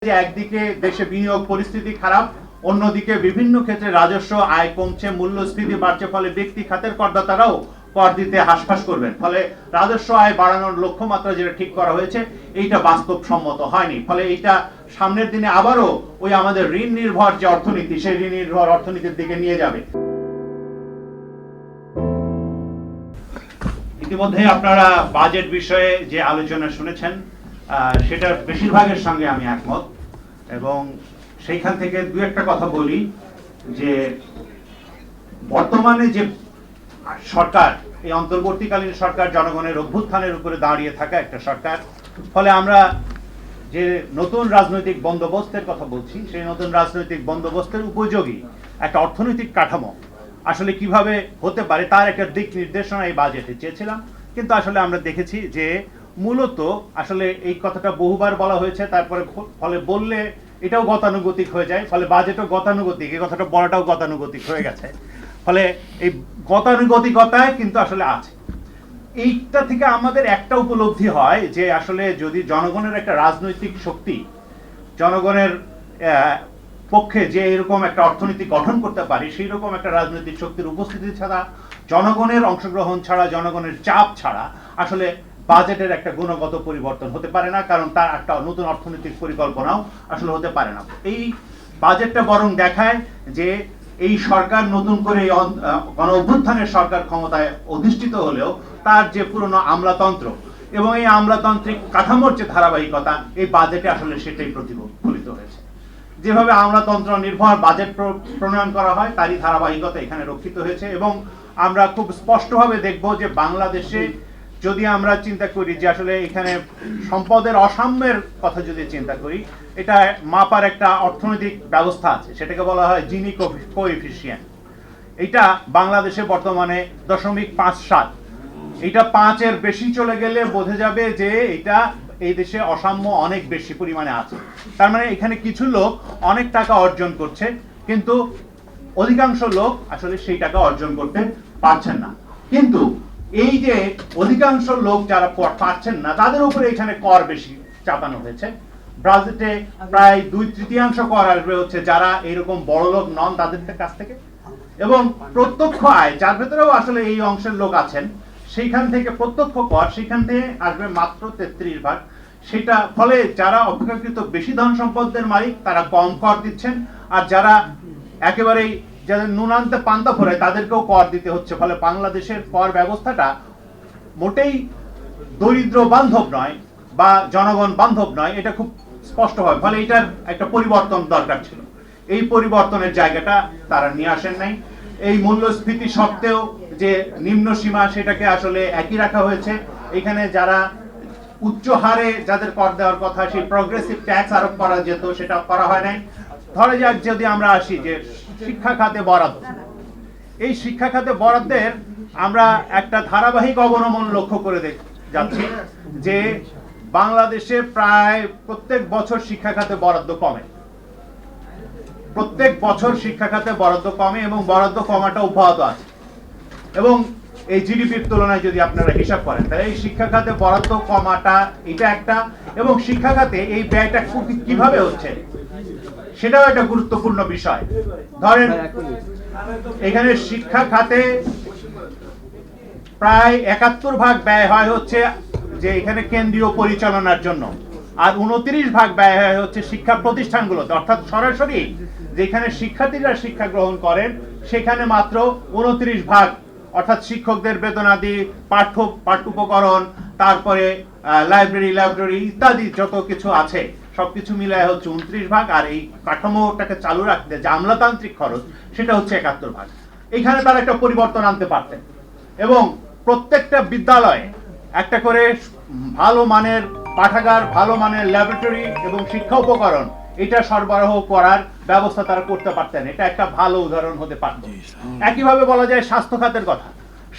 যে একদিকে দেশে বিনিয়োগ পরিস্থিতি খারাপ, অন্যদিকে বিভিন্ন ক্ষেত্রে রাজস্ব আয় কমছে, মূল্যস্ফীতি বাড়ছে, ফলে ব্যক্তি খাতের করদাতারাও কর দিতে হাসফাস করবেন, ফলে রাজস্ব আয় বাড়ানোর লক্ষ্যমাত্রা যেটা ঠিক করা হয়েছে এইটা বাস্তবসম্মত হয়নি। ফলে এইটা সামনের দিনে আবারও ওই আমাদের ঋণ নির্ভর যে অর্থনীতি, সেই ঋণ নির্ভর অর্থনীতির দিকে নিয়ে যাবে। ইতিমধ্যে আপনারা বাজেট বিষয়ে যে আলোচনা শুনেছেন সেটার বেশিরভাগের সঙ্গে আমি একমত, এবং সেইখান থেকে দু একটা কথা বলি যে বর্তমানে যে সরকার, এই অন্তর্বর্তীকালীন সরকার জনগণের অভ্যুত্থানের উপরে দাঁড়িয়ে থাকা একটা সরকার, ফলে আমরা যে নতুন রাজনৈতিক বন্দোবস্তের কথা বলছি, সেই নতুন রাজনৈতিক বন্দোবস্তের উপযোগী একটা অর্থনৈতিক কাঠামো আসলে কিভাবে হতে পারে তার একটা দিক নির্দেশনা এই বাজেটে চেয়েছিলাম। কিন্তু আসলে আমরা দেখেছি যে মূলত আসলে এই কথাটা বহুবার বলা হয়েছে, তারপরে ফলে বললে এটাও গতানুগতিক হয়ে যায়, ফলে বাজেটও গতানুগতিক, এই কথাটা বলাটাও গতানুগতিক হয়ে গেছে। ফলে এই গতানুগতিকতায় কিন্তু আসলে আছে। এইটা থেকে আমাদের একটা উপলব্ধি হয় যে আসলে যদি জনগণের একটা রাজনৈতিক শক্তি, জনগণের পক্ষে যে এরকম একটা অর্থনীতি গঠন করতে পারে, সেই রকম একটা রাজনৈতিক শক্তির উপস্থিতি ছাড়া, জনগণের অংশগ্রহণ ছাড়া, জনগণের চাপ ছাড়া আসলে বাজেটের একটা গুণগত পরিবর্তন হতে পারে না, কারণ তার একটা নতুন অর্থনৈতিক পরিকল্পনাও আসলে হতে পারে না। এই বাজেটটা বরং দেখায় যে এই সরকার নতুন করে গণ অভ্যুত্থানের সরকার ক্ষমতায় অধিষ্ঠিত হলেও তার যে পুরনো আমলাতন্ত্র এবং এই আমলাতান্ত্রিক কাঠামোর যে ধারাবাহিকতা, এই বাজেটে আসলে সেটাই প্রতিফলিত হয়েছে। যেভাবে আমলাতন্ত্র নির্ভর বাজেট প্রণয়ন করা হয় তারই ধারাবাহিকতা এখানে রক্ষিত হয়েছে। এবং আমরা খুব স্পষ্টভাবে দেখব যে বাংলাদেশে যদি আমরা চিন্তা করি যে আসলে এখানে সম্পদের অসাম্যের কথা যদি চিন্তা করি, এটা মাপার একটা অর্থনৈতিক ব্যবস্থা আছে, সেটাকে বলা হয় জিনি কোএফিসিয়েন্ট। এটা বাংলাদেশে বর্তমানে 0.57। এটা 5-এর বেশি চলে গেলে বোঝা যাবে যে এটা এই দেশে অসাম্য অনেক বেশি পরিমাণে আছে। তার মানে এখানে কিছু লোক অনেক টাকা অর্জন করছে, কিন্তু অধিকাংশ লোক আসলে সেই টাকা অর্জন করতে পারছেন না। কিন্তু এই যে অধিকাংশ লোক যারা পাচ্ছেন না, তাদের উপরে এখানে কর বেশি চাপানো হয়েছে। বাজেটে প্রায় 2/3 কর আসবে হচ্ছে যারা এরকম বড় লোক নন তাদের কাছ থেকে, এবং প্রত্যক্ষ আয় যার ভেতরেও আসলে এই অংশের লোক আছেন, সেইখান থেকে প্রত্যক্ষ কর সেখান থেকে আসবে মাত্র 33%। সেটা ফলে যারা অপেক্ষাকৃত বেশি ধন সম্পদের মালিক তারা কম কর দিচ্ছেন, আর যারা একেবারেই যাদের নুনান্তে পান্তা ফোরায় তাদেরকেও কর দিতে হচ্ছে। ফলে বাংলাদেশের কর ব্যবস্থাটা মোটেই দরিদ্র বান্ধব নয় বা জনগণ বান্ধব নয়, এটা খুব স্পষ্ট হয়। ফলে এটার একটা পরিবর্তন দরকার ছিল, এই পরিবর্তনের জায়গাটা তারা নিয়ে আসেন নাই। এই মূল্যস্ফীতি সত্ত্বেও যে নিম্ন সীমা সেটাকে আসলে একই রাখা হয়েছে। এখানে যারা উচ্চ হারে যাদের কর দেওয়ার কথা, সেই প্রগ্রেসিভ ট্যাক্স আরোপ করা যেত, সেটা করা হয় নাই। ধরে যাক যদি আমরা আসি যে শিক্ষা খাতে বরাদ্দ, এই শিক্ষা খাতে বরাদ্দের আমরা একটা ধারাবাহিক অবনমন লক্ষ্য করে যাচ্ছি যে বাংলাদেশে প্রায় প্রত্যেক বছর শিক্ষা খাতে বরাদ্দ কমে, প্রত্যেক বছর শিক্ষা খাতে বরাদ্দ কমে, এবং বরাদ্দ কমাটা অব্যাহত আছে। এবং এই জিডিপির তুলনায় যদি আপনারা হিসাব করেন তাহলে এই শিক্ষা খাতে বরাদ্দ কমাটা এটা একটা, এবং শিক্ষা খাতে এই ব্যয়টা কিভাবে হচ্ছে সেটাও একটা গুরুত্বপূর্ণ বিষয়। ধরেন এখানে শিক্ষা খাতে প্রায় 71% ব্যয় হয় হচ্ছে যে এখানে কেন্দ্রীয় পরিচালনার জন্য, আর 29% ব্যয় হয় হচ্ছে শিক্ষা প্রতিষ্ঠানগুলোতে, অর্থাৎ সরাসরি যেখানে শিক্ষার্থীরা শিক্ষা গ্রহণ করেন সেখানে মাত্র 29%, অর্থাৎ শিক্ষকদের বেতনাদি, পাঠ্যোপকরণ, তারপরে লাইব্রেরি ইত্যাদি যত কিছু আছে সবকিছু মিলায় হচ্ছে 29%, আর এই কাঠামোটাকে চালু রাখতে যে আমলাতান্ত্রিক খরচ সেটা হচ্ছে 71%। এখানে তারা একটা পরিবর্তন আনতে পারতেন, এবং প্রত্যেকটা বিদ্যালয়ে একটা করে ভালো মানের পাঠাগার, ভালো মানের ল্যাবরেটরি এবং শিক্ষা উপকরণ এটা সরবরাহ করার ব্যবস্থা তারা করতে পারতেন। এটা একটা ভালো উদাহরণ হতে পারত। একইভাবে বলা যায় স্বাস্থ্য খাতের কথা।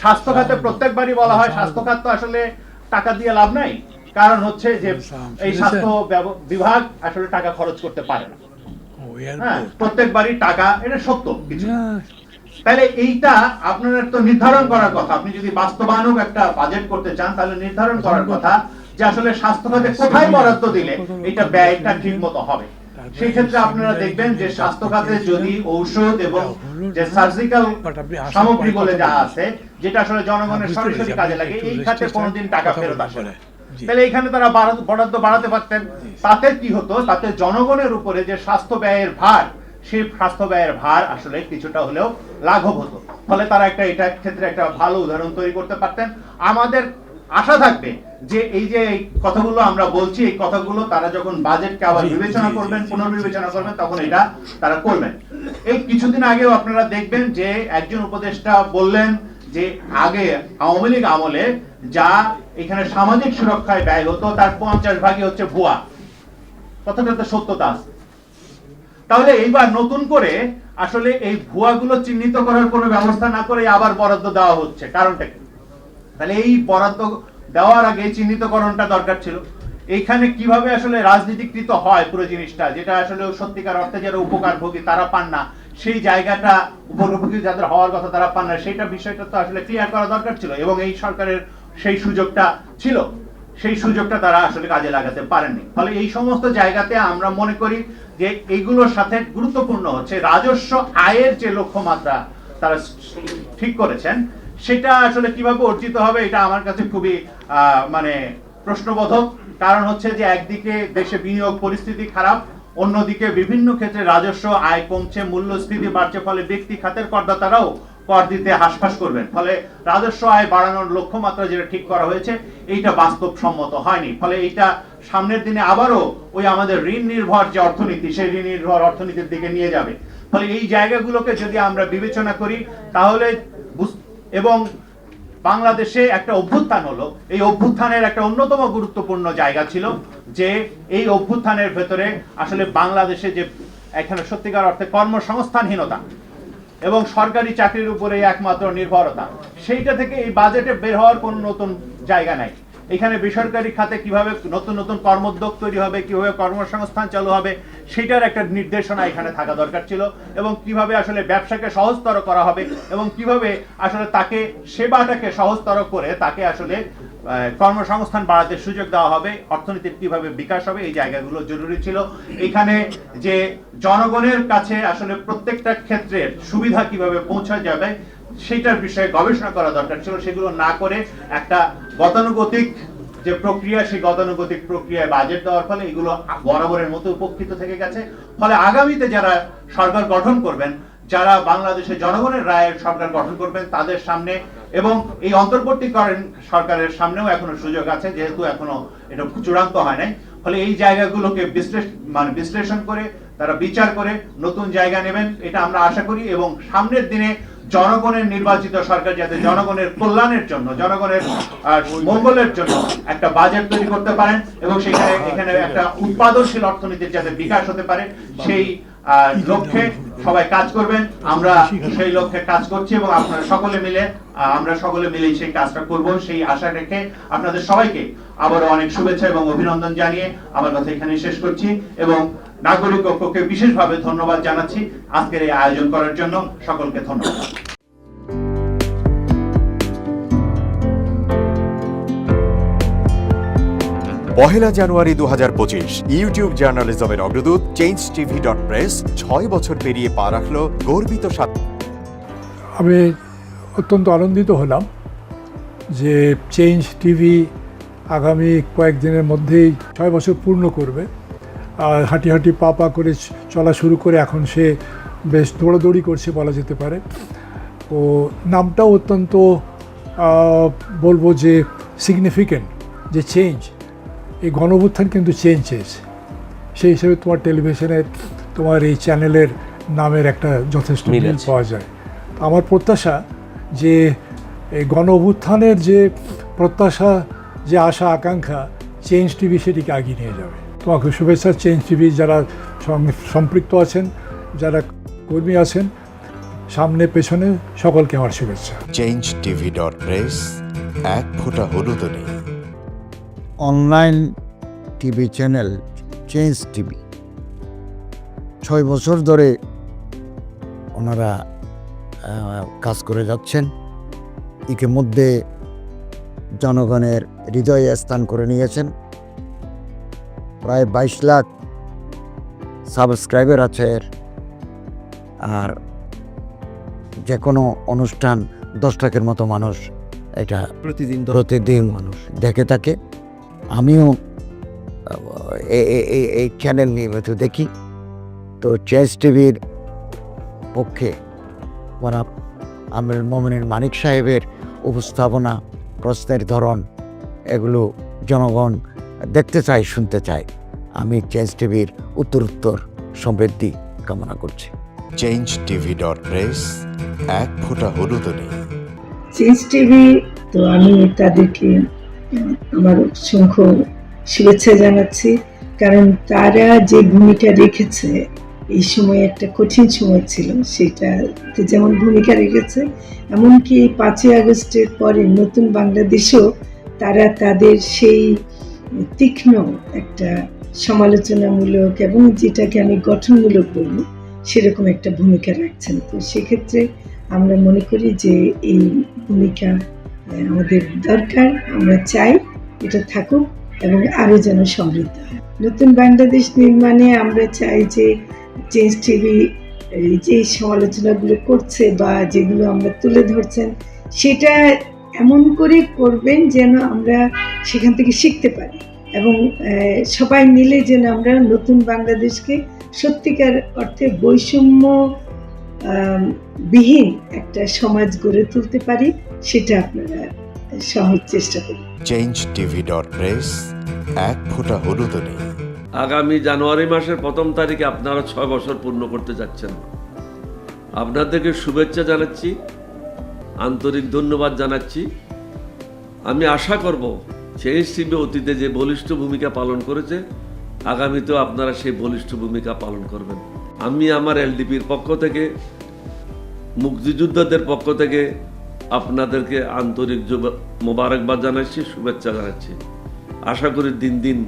স্বাস্থ্য খাতে প্রত্যেকবারই বলা হয় স্বাস্থ্য খাত তো আসলে টাকা দিয়ে লাভ নাই, কারণ হচ্ছে যে এই স্বাস্থ্য বিভাগ আসলে টাকা খরচ করতে পারে না। হ্যাঁ, প্রত্যেকবারই টাকা, এটা সত্য কিছু। তাহলে এইটা আপনার তো নির্ধারণ করার কথা, আপনি যদি বাস্তবায়নক একটা বাজেট করতে চান তাহলে নির্ধারণ করার কথা যে আসলে স্বাস্থ্য খাতে কোথায় বরাদ্দ দিলে এটা ব্যয়টা ঠিক মতো হবে। সেই ক্ষেত্রে আপনারা দেখবেন যে স্বাস্থ্য খাতে যদি ঔষধ এবং যে সার্জিক্যাল সামগ্রী বলে যা আছে, যেটা আসলে জনগণের সরাসরি কাজে লাগে, এই খাতে কোনোদিন টাকা ফেরত আসে না। তাহলে এখানে তারা বরাদ্দ বাড়াতে পারতেন। তাতে কি হতো, তাতে জনগণের উপরে যে স্বাস্থ্য ব্যয়ের ভার, সেই স্বাস্থ্য ব্যয়ের ভার আসলে কিছুটা হলেও লাঘব হতো। ফলে তারা এটা ক্ষেত্রে একটা ভালো উদাহরণ তৈরি করতে পারতেন। আমাদের আশা থাকবে যে এই যে কথাগুলো আমরা বলছি, এই কথাগুলো তারা যখন বাজেটকে আবার বিবেচনা করবেন, পুনর্বিবেচনা করবেন, তখন এটা তারা করবেন। এই কিছুদিন আগেও আপনারা দেখবেন যে একজন উপদেষ্টা বললেন যে আগে আওয়ামী লীগ আমলে যা এখানে সামাজিক সুরক্ষায় ব্যয় হতো তার 50 ভাগই হচ্ছে ভুয়া। কথাটাতে সত্যতা আছে। তাহলে এইবার নতুন করে আসলে এই ভুয়াগুলো চিহ্নিত করার কোনো ব্যবস্থা না করে আবার বরাদ্দ দেওয়া হচ্ছে, কারণটা কি? তাহলে এই বরাদ্দ দেওয়ার আগে চিহ্নিতকরণটা দরকার ছিল। এইখানে কিভাবে আসলে রাজনীতিকৃত হয় পুরো জিনিসটা, যেটা আসলে সত্যিকার অর্থে যারা উপকারভোগী তারা পান না, সেই জায়গাটা উপভোগী যাদের হওয়ার কথা তারা পান না, সেইটা বিষয়টা তো আসলে ক্লিয়ার করা দরকার ছিল। এবং এই সরকারের সেই সুযোগটা ছিল, সেই সুযোগটা তারা আসলে কাজে লাগাতে পারেননি। ফলে এই সমস্ত জায়গাতে আমরা মনে করি যে এইগুলোর সাথে গুরুত্বপূর্ণ হচ্ছে রাজস্ব আয়ের যে লক্ষ্যমাত্রা তারা ঠিক করেছেন, সেটা আসলে কিভাবে অর্জিত হবে, এটা আমার কাছে খুবই মানে প্রশ্নবোধক। কারণ হচ্ছে যে একদিকে দেশে বিনিয়োগ পরিস্থিতি খারাপ, অন্যদিকে বিভিন্ন ক্ষেত্রে রাজস্ব আয় কমছে, মূল্যস্ফীতি বাড়ছে, ফলে ব্যক্তি খাতের করদাতারাও কর দিতে হাসফাস করবেন। ফলে রাজস্ব আয় বাড়ানোর লক্ষ্যমাত্রা যেটা ঠিক করা হয়েছে, এইটা বাস্তবসম্মত হয়নি। ফলে এইটা সামনের দিনে আবারও ওই আমাদের ঋণ নির্ভর যে অর্থনীতি, সেই ঋণ নির্ভর অর্থনীতির দিকে নিয়ে যাবে। ফলে এই জায়গাগুলোকে যদি আমরা বিবেচনা করি তাহলে, এবং বাংলাদেশে একটা অভ্যুত্থান হলো, এই অভ্যুত্থানের একটা অন্যতম গুরুত্বপূর্ণ জায়গা ছিল যে এই অভ্যুত্থানের ভেতরে আসলে বাংলাদেশে যে এখানে সত্যিকার অর্থে কর্মসংস্থানহীনতা এবং সরকারি চাকরির উপরে একমাত্র নির্ভরতা, সেইটা থেকে এই বাজেটে বের হওয়ার কোনো নতুন জায়গা নাই। এখানে বেসরকারি খাতে কিভাবে নতুন নতুন কর্মোদ্যোগ তৈরি হবে, কিভাবে কর্মসংস্থান চালু হবে, সেটার একটা নির্দেশনা এখানে থাকা দরকার ছিল। এবং কিভাবে আসলে ব্যবসাকে সহজতর করা হবে এবং কিভাবে আসলে তাকে সেবাটাকে সহজতর করে তাকে আসলে কর্মসংস্থান বাড়াতে সুযোগ দেওয়া হবে, অর্থনীতির কিভাবে বিকাশ হবে, এই জায়গাগুলো জরুরি ছিল। এখানে যে জনগণের কাছে আসলে প্রত্যেকটা ক্ষেত্রে সুবিধা কিভাবে পৌঁছা যাবে সেটার বিষয়ে গবেষণা করা দরকার ছিল। সেগুলো না করে একটা গতানুগতিক যে প্রক্রিয়া, সেই গতানুগতিক প্রক্রিয়ায় বাজেট দেওয়ার ফলে এগুলো বরাবরের মতো উপকৃত থেকে গেছে। ফলে আগামীতে যারা সরকার গঠন করবেন, যারা বাংলাদেশে জনগণের রায়ের সরকার গঠন করবেন, তাদের সামনে এবং এই অন্তর্বর্তীকালীন সরকারের সামনেও এখনো সুযোগ আছে, যেহেতু এখনো এটা চূড়ান্ত হয় নাই। ফলে এই জায়গাগুলোকে বিশ্লেষণ করে তারা বিচার করে নতুন জায়গা নেবেন, এটা আমরা আশা করি। এবং সামনের দিনে জনগণের নির্বাচিত সরকার যাতে জনগণের কল্যাণের জন্য, জনগণের মঙ্গলের জন্য একটা বাজেট তৈরি করতে পারেন এবং সেখানে এখানে একটা উৎপাদনশীল অর্থনীতির যাতে বিকাশ হতে পারে, সেই লক্ষ্যে সবাই কাজ করবেন। আমরা সেই লক্ষ্যে কাজ করছি এবং আপনারা আমরা সকলে মিলে সেই কাজটা করব, সেই আশা রেখে আপনাদের সবাইকে আবারও অনেক শুভেচ্ছা এবং অভিনন্দন জানিয়ে আমার কথা এখানে শেষ করছি এবং নাগরিক ঐক্যকে বিশেষভাবে ধন্যবাদ জানাচ্ছি আজকের এই আয়োজন করার জন্য। সকলকে ধন্যবাদ। পহেলা জানুয়ারি 2025 ইউটিউব জার্নালিজমের অগ্রদূত changetv.press 6 বছর পেরিয়ে পা রাখল গর্বিত আমি অত্যন্ত আনন্দিত হলাম যে চেঞ্জ টিভি আগামী কয়েকদিনের মধ্যেই 6 বছর পূর্ণ করবে। আর হাঁটি হাঁটি পা পা করে চলা শুরু করে এখন সে বেশ দৌড়াদৌড়ি করছে বলা যেতে পারে। ও নামটাও অত্যন্ত বলবো যে সিগনিফিক্যান্ট, যে চেঞ্জ, এই গণঅভ্যুত্থান কিন্তু চেঞ্জ চেয়েছে। সেই হিসেবে তোমার টেলিভিশনের, তোমার এই চ্যানেলের নামের একটা যথেষ্ট মিল পাওয়া যায়। আমার প্রত্যাশা যে এই গণঅভ্যুত্থানের যে প্রত্যাশা, যে আশা আকাঙ্ক্ষা, চেঞ্জ টিভি সেটিকে এগিয়ে নিয়ে যাবে। তোমাকে শুভেচ্ছা। চেঞ্জ টিভি যারা সম্পৃক্ত আছেন, যারা কর্মী আছেন, সামনে পেছনে সকলকে আমার শুভেচ্ছা। changetv.press এক ফোঁটা হলুদও নেই। Online TV channel change TV 6 বছর ধরে ওনারা কাজ করে যাচ্ছেন। ইতিমধ্যে জনগণের হৃদয়ে স্থান করে নিয়েছেন। প্রায় 22 লাখ সাবস্ক্রাইবার আছে এর। আর যে কোনো অনুষ্ঠান 10 লাখের মতো মানুষ এটা প্রতিদিন মানুষ দেখে থাকে। আমিও এই চ্যানেল নিয়মিত দেখি। তো চেঞ্জ টিভির পক্ষে আমিরুল মোমিনীন মানিক সাহেবের উপস্থাপনা, প্রশ্নের ধরন, এগুলো জনগণ দেখতে চায়, শুনতে চায়। আমি চেঞ্জ টিভির উত্তরোত্তর সমৃদ্ধি কামনা করছি। changetv.press এক ফোঁটা হলুদও নেই। চেঞ্জ টিভি, তো আমি তাদেরকে আমার অসংখ্য শুভেচ্ছা জানাচ্ছি, কারণ তারা যে ভূমিকা রেখেছে এই সময়, একটা কঠিন সময় ছিল, সেটাতে যেমন ভূমিকা রেখেছে, এমনকি 5ই আগস্টের পরে নতুন বাংলাদেশেও তারা তাদের সেই তীক্ষ্ণ একটা সমালোচনামূলক এবং যেটাকে আমি গঠনমূলক বলব সেরকম একটা ভূমিকা রাখছেন। তো সেক্ষেত্রে আমরা মনে করি যে এই ভূমিকা আমাদের দরকার, আমরা চাই এটা থাকুক এবং আরও যেন সমৃদ্ধ হয়। নতুন বাংলাদেশ নির্মাণে আমরা চাই যে চেঞ্জ টিভি যে সমালোচনাগুলো করছে বা যেগুলো আমরা তুলে ধরছেন, সেটা এমন করে করবেন যেন আমরা সেখান থেকে শিখতে পারি এবং সবাই মিলে যেন আমরা নতুন বাংলাদেশকে সত্যিকার অর্থে বৈষম্য বিহীন একটা সমাজ গড়ে তুলতে পারি, সেটা আপনারা সহজ চেষ্টা করুন। changetv.press এক ফোঁটা হলুদও নেই। আগামী জানুয়ারি মাসের 1ম তারিখে আপনারা 6 বছর পূর্ণ করতে যাচ্ছেন। আপনাদেরকে শুভেচ্ছা জানাচ্ছি, আন্তরিক ধন্যবাদ জানাচ্ছি। আমি আশা করব চেঞ্জ টিভি অতীতে যে বলিষ্ঠ ভূমিকা পালন করেছে, আগামীতেও আপনারা সেই বলিষ্ঠ ভূমিকা পালন করবেন। আমি আমার এলডিপির পক্ষ থেকে, মুক্তিযোদ্ধাদের পক্ষ থেকে আপনাদেরকে আন্তরিক মোবারকবাদ জানাচ্ছি, শুভেচ্ছা জানাচ্ছি। আশা করি দিন দিন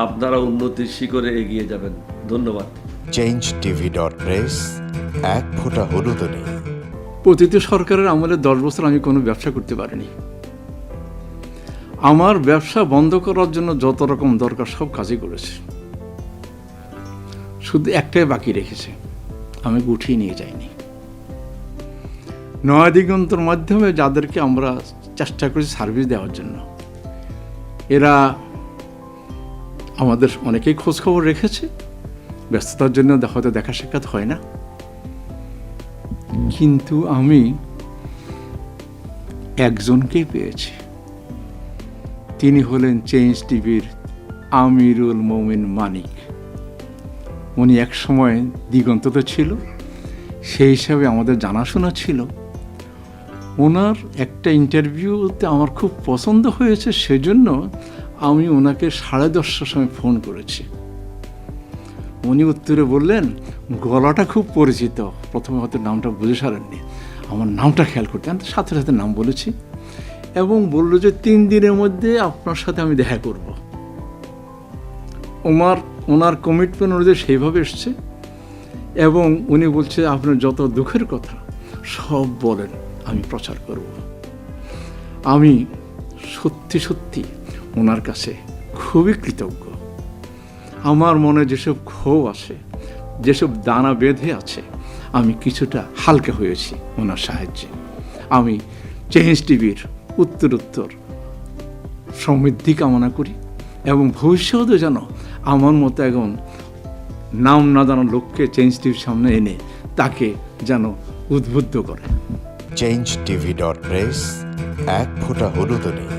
আপনারা উন্নতির শিখরে এগিয়ে যাবেন। ধন্যবাদ। changetv.press এক ফোঁটা হলুদও নেই। অতীত সরকারের আমলে 10 বছর আমি কোনো ব্যবসা করতে পারিনি। আমার ব্যবসা বন্ধ করার জন্য যত রকম দরকার সব কাজই করেছে, শুধু একটাই বাকি রেখেছে, আমি গুটিয়ে নিয়ে যাইনি। নয়া দিগন্তর মাধ্যমে যাদেরকে আমরা চেষ্টা করেছি সার্ভিস দেওয়ার জন্য, এরা আমাদের অনেকেই খোঁজখবর রেখেছে, ব্যস্ততার জন্য হয়তো দেখা সাক্ষাৎ হয় না, কিন্তু আমি একজনকেই পেয়েছি। তিনি হলেন চেঞ্জ টিভির আমিরুল মোমিন মানিক। উনি এক সময় দিগন্ততে ছিল, সেই হিসাবে আমাদের জানাশোনা ছিল। ওনার একটা ইন্টারভিউতে আমার খুব পছন্দ হয়েছে, সেজন্য আমি ওনাকে 10:30টার সময় ফোন করেছি। উনি উত্তরে বললেন, গলাটা খুব পরিচিত, প্রথমে হয়তো নামটা বুঝে সারেননি, আমার নামটা খেয়াল করতে। আমি সাথে সাথে নাম বলেছি এবং বলল যে 3 দিনের মধ্যে আপনার সাথে আমি দেখা করব। ওনার কমিটমেন্ট অনুযায়ী সেইভাবে এসছে এবং উনি বলছে আপনার যত দুঃখের কথা সব বলেন, আমি প্রচার করব। আমি সত্যি সত্যি ওনার কাছে খুবই কৃতজ্ঞ। আমার মনে যেসব ক্ষোভ আছে, যেসব দানা বেঁধে আছে, আমি কিছুটা হালকা হয়েছি ওনার সাহায্যে। আমি চেঞ্জ টিভির উত্তরোত্তর সমৃদ্ধি কামনা করি এবং ভবিষ্যতে যেন আমার মতো এখন নাম না জানা লোককে চেঞ্জ টিভির সামনে এনে তাকে যেন উদ্বুদ্ধ করে। changetv.press এক ফোঁটা হলুদও নেই।